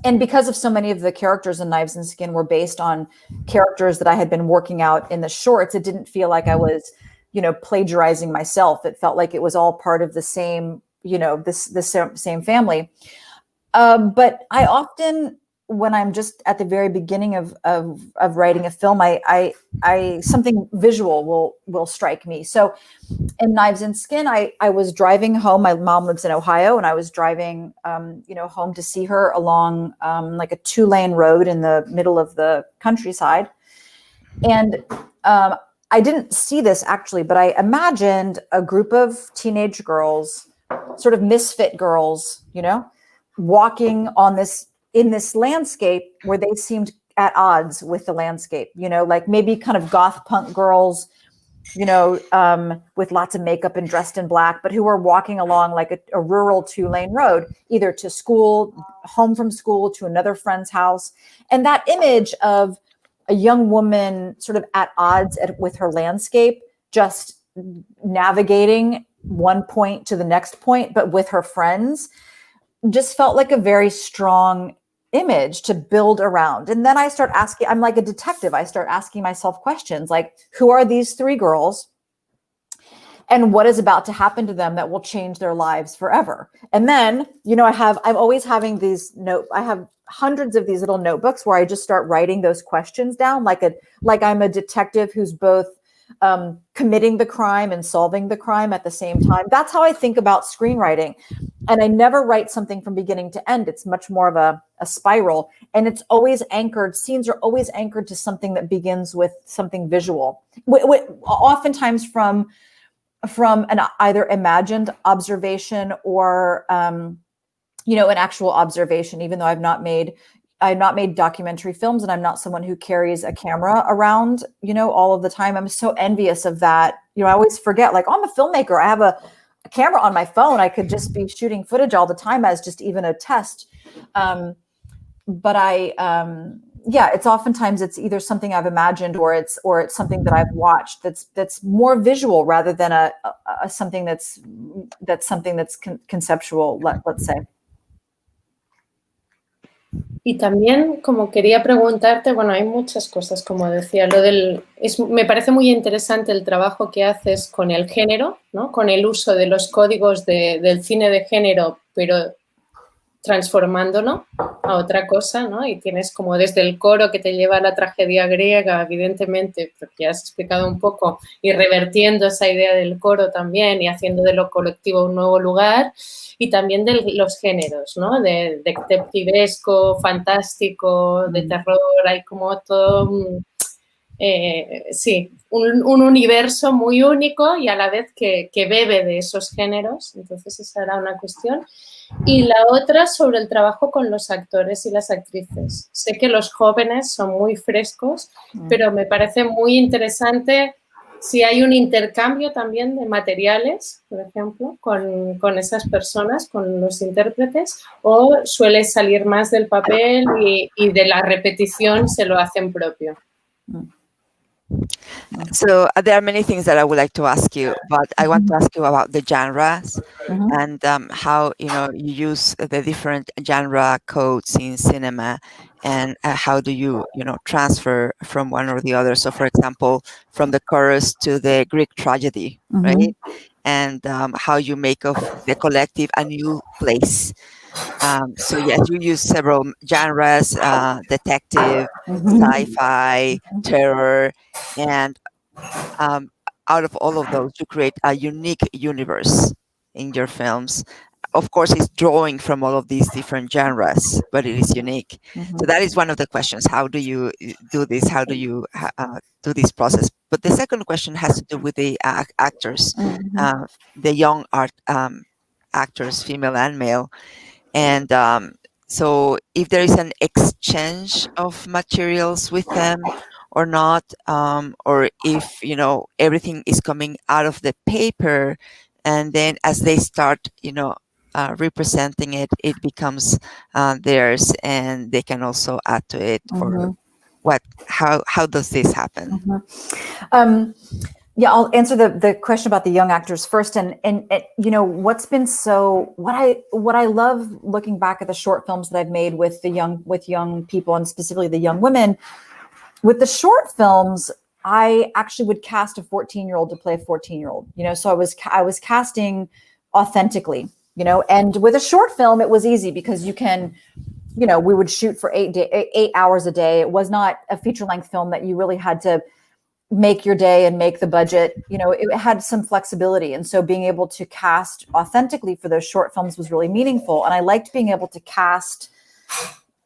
And because of so many of the characters in Knives and Skin were based on characters that I had been working out in the shorts, it didn't feel like I was, you know, plagiarizing myself. It felt like it was all part of the same, you know, this same family. But I often, when I'm just at the very beginning of writing a film, I something visual will strike me. So in Knives and Skin, I was driving home. My mom lives in Ohio, and I was driving, you know, home to see her along like a 2-lane road in the middle of the countryside. And I didn't see this actually, but I imagined a group of teenage girls, sort of misfit girls, you know, walking in this landscape where they seemed at odds with the landscape, you know, like maybe kind of goth punk girls, you know, with lots of makeup and dressed in black, but who were walking along like a rural 2-lane road, either to school, home from school, to another friend's house. And that image of a young woman sort of at odds with her landscape, just navigating one point to the next point, but with her friends, just felt like a very strong image to build around. And then I start asking, I'm like a detective. I start asking myself questions like, who are these 3 girls? And what is about to happen to them that will change their lives forever? And then, you know, I'm always having I have hundreds of these little notebooks where I just start writing those questions down, like I'm a detective who's both committing the crime and solving the crime at the same time. That's how I think about screenwriting. And I never write something from beginning to end. It's much more of a spiral. And it's always anchored, scenes are always anchored to something that begins with something visual. Oftentimes from an either imagined observation or, you know, an actual observation, even though I've not made documentary films, and I'm not someone who carries a camera around, you know, all of the time. I'm so envious of that. You know, I always forget, like, oh, I'm a filmmaker. I have a camera on my phone. I could just be shooting footage all the time as just even a test. But it's oftentimes it's either something I've imagined or it's something that I've watched that's more visual rather than a something that's conceptual, let's say. Y también como quería preguntarte, bueno, hay muchas cosas, como decía, me parece muy interesante el trabajo que haces con el género, ¿no? Con el uso de los códigos del cine de género, pero transformándolo a otra cosa, ¿no? Y tienes como desde el coro que te lleva a la tragedia griega, evidentemente, porque ya has explicado un poco, y revertiendo esa idea del coro también y haciendo de lo colectivo un nuevo lugar, y también de los géneros, ¿no? De detectivesco, fantástico, de terror, hay como todo... sí, un universo muy único y a la vez que bebe de esos géneros. Entonces, esa era una cuestión. Y la otra sobre el trabajo con los actores y las actrices. Sé que los jóvenes son muy frescos, pero me parece muy interesante si hay un intercambio también de materiales, por ejemplo, con esas personas, con los intérpretes, o suele salir más del papel y de la repetición se lo hacen propio. So there are many things that I would like to ask you, but I want to ask you about the genres and how you use the different genre codes in cinema, and how do you transfer from one or the other. So, for example, from the chorus to the Greek tragedy, right? And how you make of the collective a new place. So yes, you use several genres: detective, sci-fi, terror, and out of all of those, you create a unique universe in your films. Of course, it's drawing from all of these different genres, but it is unique. So that is one of the questions. How do you do this? How do you do this process? But the second question has to do with the actors, the young actors, female and male. And so if there is an exchange of materials with them or not, or if everything is coming out of the paper, and then as they start representing it, it becomes theirs, and they can also add to it. Or how does this happen? Yeah, I'll answer the question about the young actors first. And what's been what I love looking back at the short films that I've made with young people, and specifically the young women. With the short films, I actually would cast a 14-year-old to play a 14-year-old. So I was casting authentically. And with a short film, it was easy because you can. We would shoot for 8 hours a day. It was not a feature-length film that you really had to make your day and make the budget. It had some flexibility. And so being able to cast authentically for those short films was really meaningful. And I liked being able to cast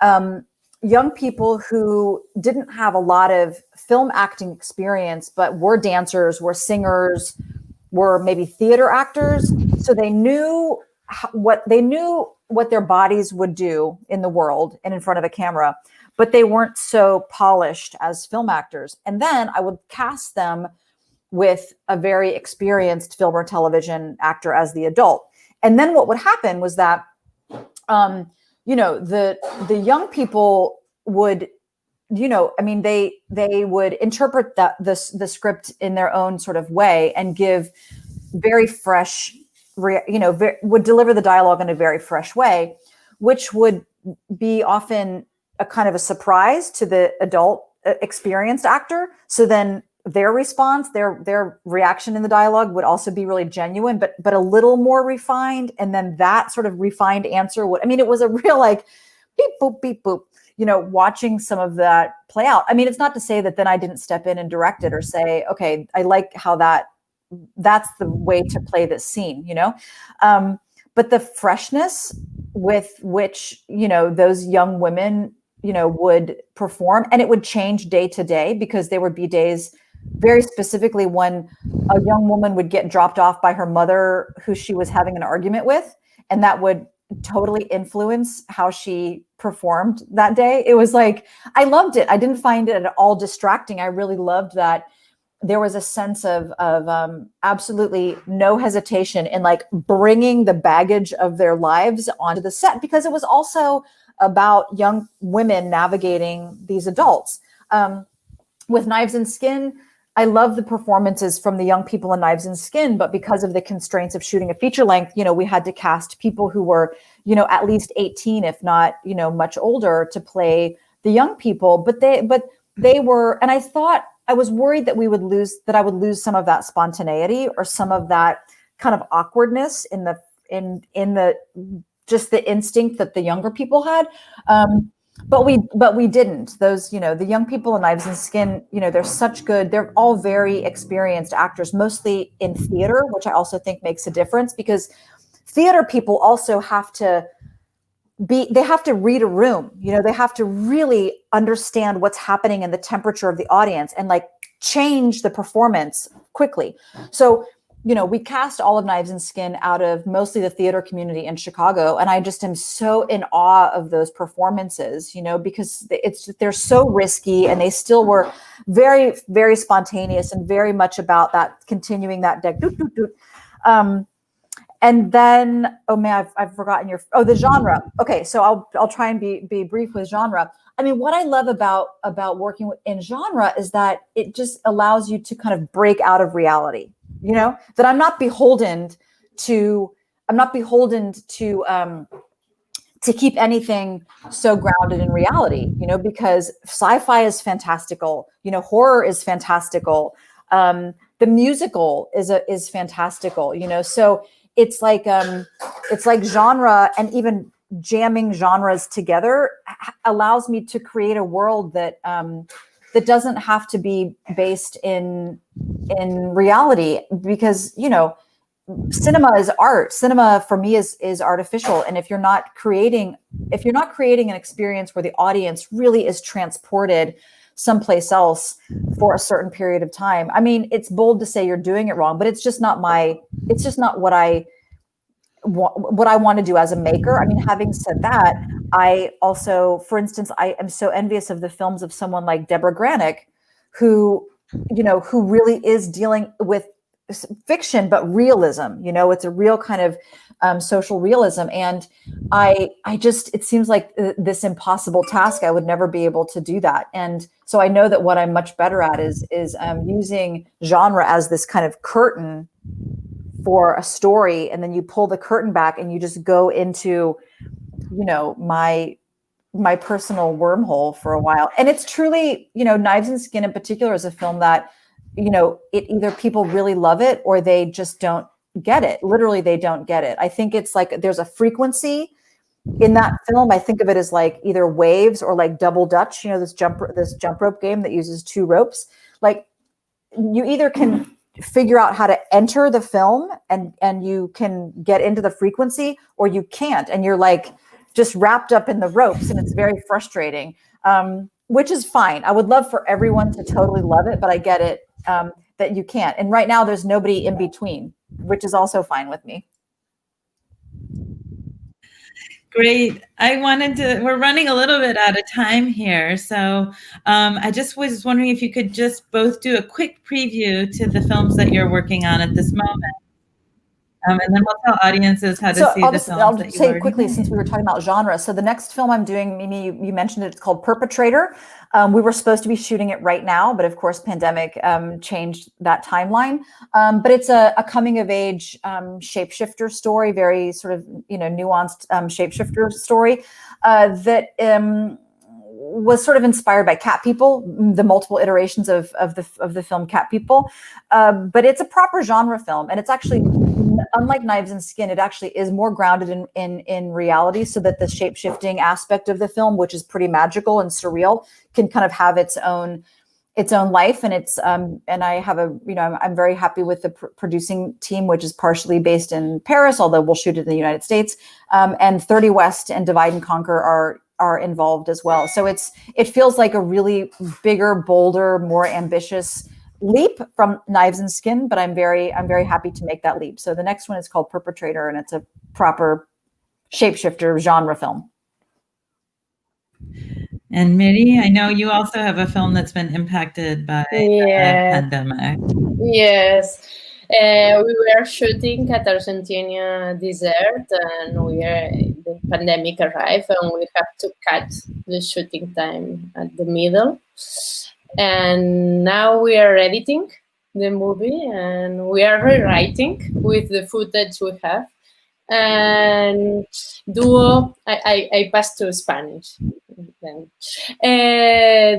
young people who didn't have a lot of film acting experience, but were dancers, were singers, were maybe theater actors. So they knew what their bodies would do in the world and in front of a camera, but they weren't so polished as film actors. And then I would cast them with a very experienced film or television actor as the adult. And then what would happen was that, the young people would, they would interpret the script in their own sort of way and give very fresh, would deliver the dialogue in a very fresh way, which would be often a kind of a surprise to the adult experienced actor. So then their response, their reaction in the dialogue would also be really genuine, but a little more refined. And then that sort of refined answer it was a real beep, boop, beep, boop, watching some of that play out. It's not to say that then I didn't step in and direct it or say, okay, I like how that's the way to play this scene, but the freshness with which, those young women, would perform, and it would change day to day, because there would be days very specifically when a young woman would get dropped off by her mother who she was having an argument with, and that would totally influence how she performed that day. It was I loved it. I didn't find it at all distracting. I really loved that there was a sense of absolutely no hesitation in bringing the baggage of their lives onto the set, because it was also about young women navigating these adults. With Knives and Skin, I love the performances from the young people in Knives and Skin, but because of the constraints of shooting a feature length, we had to cast people who were, at least 18, if not, much older, to play the young people. But they were, and I was worried that I would lose some of that spontaneity or some of that kind of awkwardness in the just the instinct that the younger people had. But we didn't. Those, the young people in Knives and Skin, they're all very experienced actors, mostly in theater, which I also think makes a difference, because theater people also have to read a room, they have to really understand what's happening in the temperature of the audience and like change the performance quickly. So, we cast all of Knives and Skin out of mostly the theater community in Chicago. And I just am so in awe of those performances, because they're so risky, and they still were very, very spontaneous and very much about that, continuing that deck. And then, oh man, I've forgotten the genre. Okay, so I'll try and be brief with genre. I mean, what I love about working in genre is that it just allows you to kind of break out of reality. That I'm not beholden to keep anything so grounded in reality. Because sci-fi is fantastical. Horror is fantastical. The musical is fantastical. So it's like genre, and even jamming genres together allows me to create a world that doesn't have to be based in reality, because cinema is art. Cinema for me is artificial, and if you're not creating an experience where the audience really is transported someplace else for a certain period of time, I mean, it's bold to say you're doing it wrong, but it's just not what I want to do as a maker. I mean, having said that, I also, for instance, I am so envious of the films of someone like Deborah Granick, who really is dealing with fiction, but realism. It's a real kind of social realism. And it seems like this impossible task. I would never be able to do that. And so I know that what I'm much better at is using genre as this kind of curtain for a story, and then you pull the curtain back and you just go into, my personal wormhole for a while. And it's truly, Knives and Skin in particular is a film that, it either people really love it or they just don't get it. Literally, they don't get it. I think it's like there's a frequency in that film. I think of it as like either waves or like double Dutch, this jump rope game that uses 2 ropes. Like, you either can figure out how to enter the film and you can get into the frequency, or you can't, and you're like just wrapped up in the ropes, and it's very frustrating, which is fine. I would love for everyone to totally love it, but I get it that you can't. And right now there's nobody in between, which is also fine with me. Great. We're running a little bit out of time here. So I just was wondering if you could just both do a quick preview to the films that you're working on at this moment. And then we'll tell audiences how to see the films. I'll say quickly, since we were talking about genre. So the next film I'm doing, Mimi, you mentioned it, it's called Perpetrator. We were supposed to be shooting it right now, but of course, pandemic changed that timeline. But it's a coming of age shapeshifter story, very sort of nuanced shapeshifter story that was sort of inspired by Cat People, the multiple iterations of the film Cat People. But it's a proper genre film, and it's actually, unlike Knives and Skin, it actually is more grounded in reality, so that the shape-shifting aspect of the film, which is pretty magical and surreal, can kind of have its own life. And it's and I have I'm very happy with the producing team, which is partially based in Paris, although we'll shoot it in the United States. And 30 West and Divide and Conquer are involved as well. So it feels like a really bigger, bolder, more ambitious leap from Knives and Skin, but I'm very happy to make that leap. So the next one is called Perpetrator, and it's a proper shapeshifter genre film. And Miri, I know you also have a film that's been impacted by the pandemic. Yes. We were shooting at Argentina desert, and the pandemic arrived, and we have to cut the shooting time at the middle. And now we are editing the movie, and we are rewriting with the footage we have. And I passed to Spanish.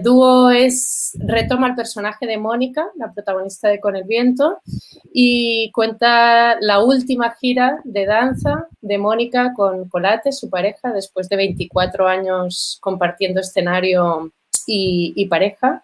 Dúo retoma el personaje de Mónica, la protagonista de Con el viento, y cuenta la última gira de danza de Mónica con Colate, su pareja, después de 24 años compartiendo escenario y pareja.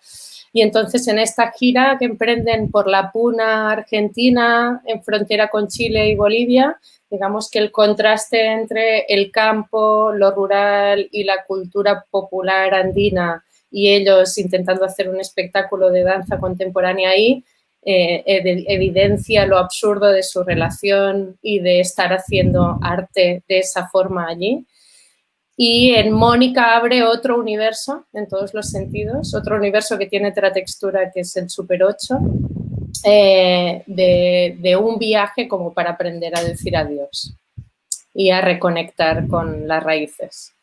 Y entonces en esta gira que emprenden por la Puna Argentina, en frontera con Chile y Bolivia, digamos que el contraste entre el campo, lo rural y la cultura popular andina y ellos intentando hacer un espectáculo de danza contemporánea ahí, evidencia lo absurdo de su relación y de estar haciendo arte de esa forma allí. Y en Mónica abre otro universo en todos los sentidos, otro universo que tiene otra textura que es el Super 8, de un viaje como para aprender a decir adiós y a reconectar con las raíces.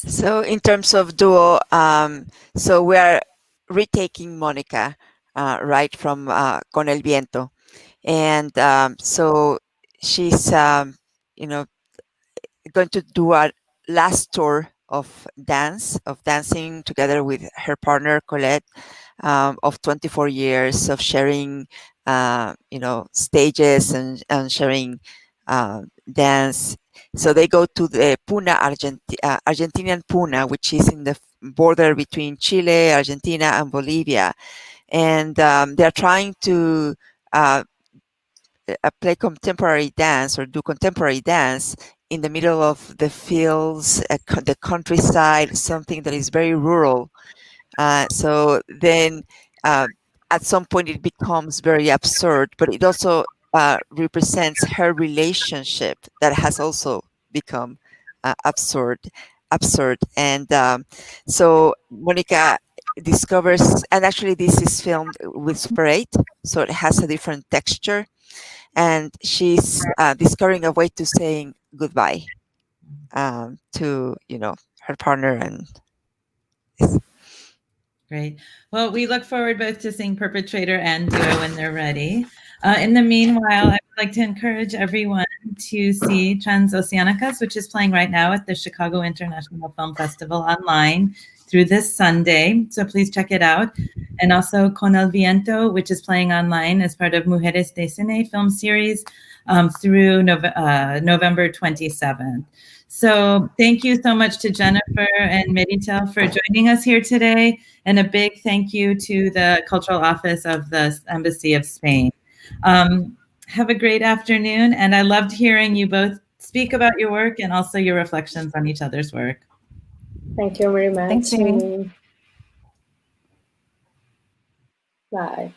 So in terms of duo, so we are retaking Mónica, right from Con el Viento. And so she's, going to do a last tour of dancing together with her partner Colette, of 24 years of sharing, stages and sharing dance. So they go to the Puna, Argentinian Puna, which is in the border between Chile, Argentina, and Bolivia, and they're trying to play contemporary dance or do contemporary dance in the middle of the fields, the countryside, something that is very rural. So then at some point it becomes very absurd, but it also represents her relationship that has also become absurd. And so Monica discovers, and actually this is filmed with Super 8, so it has a different texture, and she's discovering a way to saying goodbye to her partner. And Great. Well, we look forward both to seeing Perpetrator and Duo when they're ready. In the meanwhile, I would like to encourage everyone to see Transoceánicas, which is playing right now at the Chicago International Film Festival online through this Sunday. So please check it out. And also Con el Viento, which is playing online as part of Mujeres de Cine film series through November 27th. So thank you so much to Jennifer and Meritxell for joining us here today. And a big thank you to the Cultural Office of the Embassy of Spain. Have a great afternoon. And I loved hearing you both speak about your work and also your reflections on each other's work. Thank you very much. Thanks, Mimi. Bye.